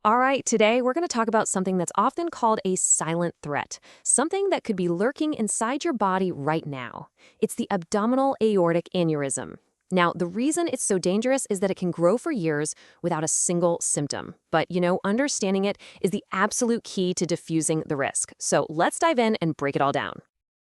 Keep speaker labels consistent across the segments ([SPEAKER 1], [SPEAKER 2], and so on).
[SPEAKER 1] All right, today we're going to talk about something that's often called a silent threat, something that could be lurking inside your body right now. It's the abdominal aortic aneurysm. Now, the reason it's so dangerous is that it can grow for years without a single symptom. But, understanding it is the absolute key to diffusing the risk. So let's dive in and break it all down.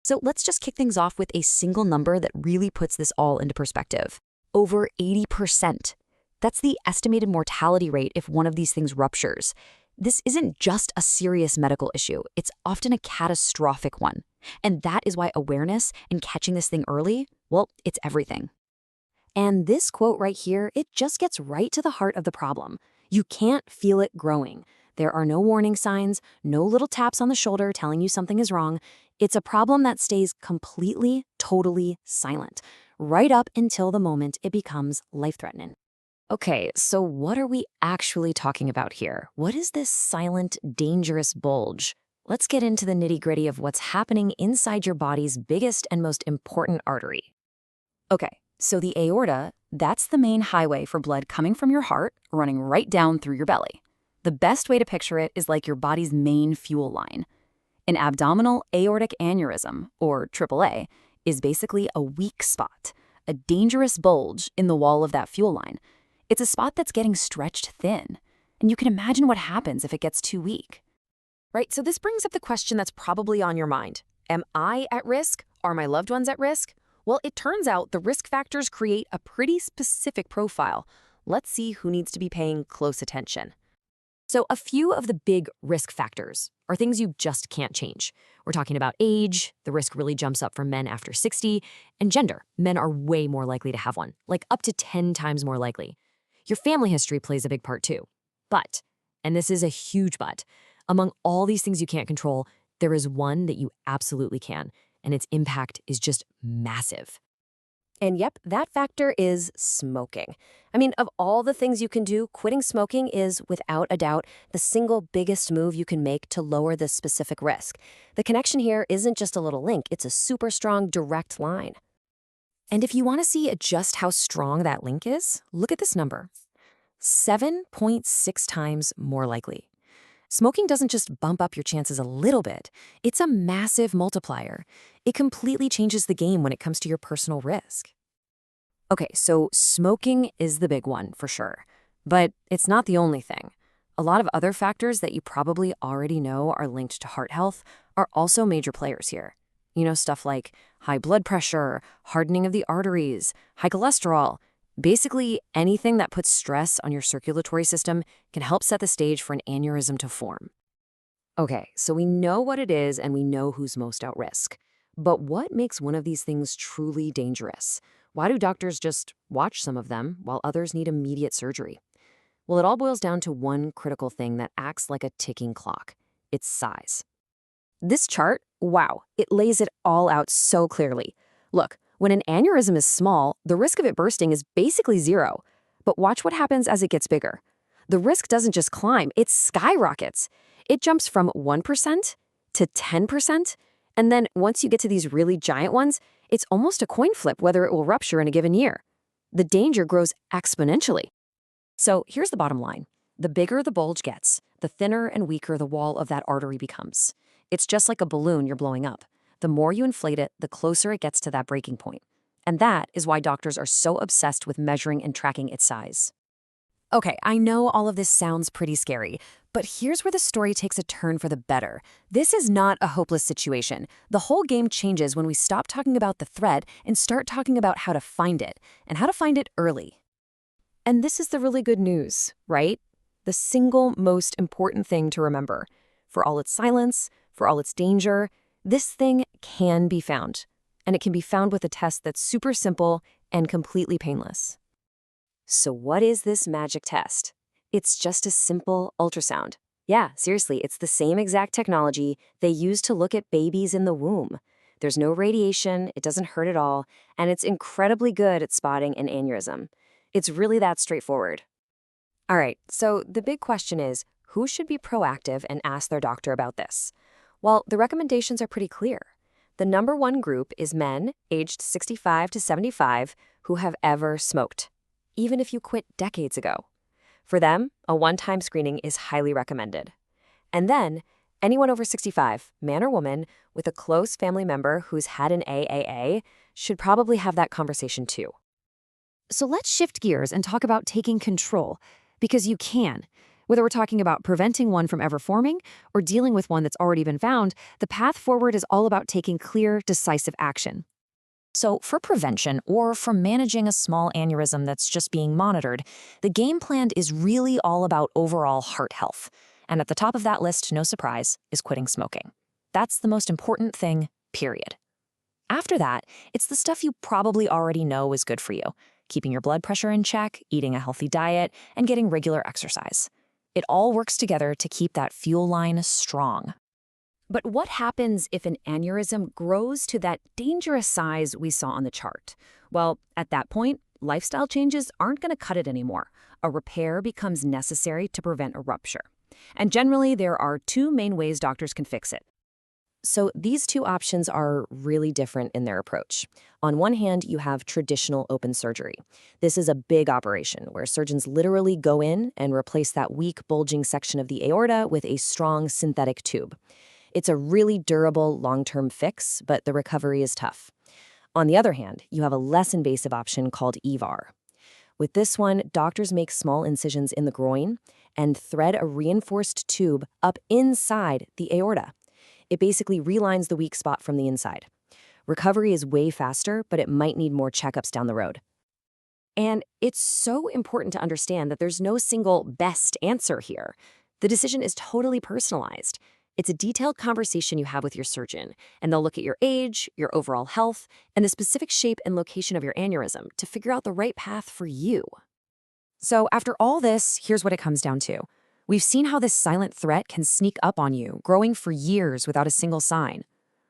[SPEAKER 2] So let's just kick things off with a single number that really puts this all into perspective. Over 80%. That's the estimated mortality rate if one of these things ruptures. This isn't just a serious medical issue, it's often a catastrophic one. And that is why awareness and catching this thing early, well, it's everything.
[SPEAKER 1] And this quote right here, it just gets right to the heart of the problem. You can't feel it growing. There are no warning signs, no little taps on the shoulder telling you something is wrong. It's a problem that stays completely, totally silent, right up until the moment it becomes life-threatening. Okay, so what are we actually talking about here? What is this silent, dangerous bulge? Let's get into the nitty-gritty of what's happening inside your body's biggest and most important artery.
[SPEAKER 2] Okay, so the aorta, that's the main highway for blood coming from your heart, running right down through your belly. The best way to picture it is like your body's main fuel line. An abdominal aortic aneurysm, or AAA, is basically a weak spot, a dangerous bulge in the wall of that fuel line. It's a spot that's getting stretched thin, and you can imagine what happens if it gets too weak.
[SPEAKER 1] Right, so this brings up the question that's probably on your mind. Am I at risk? Are my loved ones at risk? Well, it turns out the risk factors create a pretty specific profile. Let's see who needs to be paying close attention. So a few of the big risk factors are things you just can't change. We're talking about age, the risk really jumps up for men after 60, and gender. Men are way more likely to have one, like up to 10 times more likely. Your family history plays a big part too. But, and this is a huge but, among all these things you can't control, there is one that you absolutely can, and its impact is just massive. And yep, that factor is smoking. I mean, of all the things you can do, quitting smoking is, without a doubt, the single biggest move you can make to lower this specific risk. The connection here isn't just a little link, it's a super strong direct line. And if you want to see just how strong that link is, look at this number. 7.6 times more likely. Smoking doesn't just bump up your chances a little bit, it's a massive multiplier. It completely changes the game when it comes to your personal risk. Okay, so smoking is the big one for sure, but it's not the only thing. A lot of other factors that you probably already know are linked to heart health are also major players here. Stuff like high blood pressure, hardening of the arteries, high cholesterol. Basically, anything that puts stress on your circulatory system can help set the stage for an aneurysm to form. Okay, so we know what it is and we know who's most at risk. But what makes one of these things truly dangerous? Why do doctors just watch some of them while others need immediate surgery? Well, it all boils down to one critical thing that acts like a ticking clock. It's size. This chart, wow, it lays it all out so clearly. Look, when an aneurysm is small, the risk of it bursting is basically zero. But watch what happens as it gets bigger. The risk doesn't just climb, it skyrockets. It jumps from 1% to 10%, and then once you get to these really giant ones, it's almost a coin flip whether it will rupture in a given year. The danger grows exponentially. So here's the bottom line. The bigger the bulge gets, the thinner and weaker the wall of that artery becomes. It's just like a balloon you're blowing up. The more you inflate it, the closer it gets to that breaking point. And that is why doctors are so obsessed with measuring and tracking its size. Okay, I know all of this sounds pretty scary, but here's where the story takes a turn for the better. This is not a hopeless situation. The whole game changes when we stop talking about the threat and start talking about how to find it, and how to find it early. And this is the really good news, right? The single most important thing to remember. For all its silence, for all its danger, this thing can be found. And it can be found with a test that's super simple and completely painless. So what is this magic test? It's just a simple ultrasound. Yeah, seriously, it's the same exact technology they use to look at babies in the womb. There's no radiation, it doesn't hurt at all, and it's incredibly good at spotting an aneurysm. It's really that straightforward. All right, so the big question is, who should be proactive and ask their doctor about this? Well, the recommendations are pretty clear. The number one group is men aged 65 to 75 who have ever smoked, even if you quit decades ago. For them, a one-time screening is highly recommended. And then, anyone over 65, man or woman, with a close family member who's had an AAA should probably have that conversation too.
[SPEAKER 2] So let's shift gears and talk about taking control, because you can. Whether we're talking about preventing one from ever forming or dealing with one that's already been found, the path forward is all about taking clear, decisive action. So for prevention or for managing a small aneurysm that's just being monitored, the game plan is really all about overall heart health. And at the top of that list, no surprise, is quitting smoking. That's the most important thing, period. After that, it's the stuff you probably already know is good for you: keeping your blood pressure in check, eating a healthy diet, and getting regular exercise. It all works together to keep that fuel line strong. But what happens if an aneurysm grows to that dangerous size we saw on the chart? Well, at that point, lifestyle changes aren't going to cut it anymore. A repair becomes necessary to prevent a rupture. And generally, there are two main ways doctors can fix it.
[SPEAKER 1] So these two options are really different in their approach. On one hand, you have traditional open surgery. This is a big operation where surgeons literally go in and replace that weak, bulging section of the aorta with a strong synthetic tube. It's a really durable, long-term fix, but the recovery is tough. On the other hand, you have a less invasive option called EVAR. With this one, doctors make small incisions in the groin and thread a reinforced tube up inside the aorta. It basically relines the weak spot from the inside. Recovery is way faster, but it might need more checkups down the road. And it's so important to understand that there's no single best answer here. The decision is totally personalized. It's a detailed conversation you have with your surgeon, and they'll look at your age, your overall health, and the specific shape and location of your aneurysm to figure out the right path for you. So after all this, here's what it comes down to. We've seen how this silent threat can sneak up on you, growing for years without a single sign.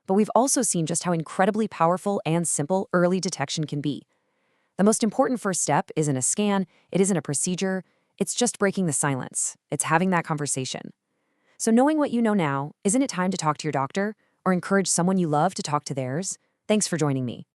[SPEAKER 1] But we've also seen just how incredibly powerful and simple early detection can be. The most important first step isn't a scan, it isn't a procedure, it's just breaking the silence. It's having that conversation. So knowing what you know now, isn't it time to talk to your doctor or encourage someone you love to talk to theirs? Thanks for joining me.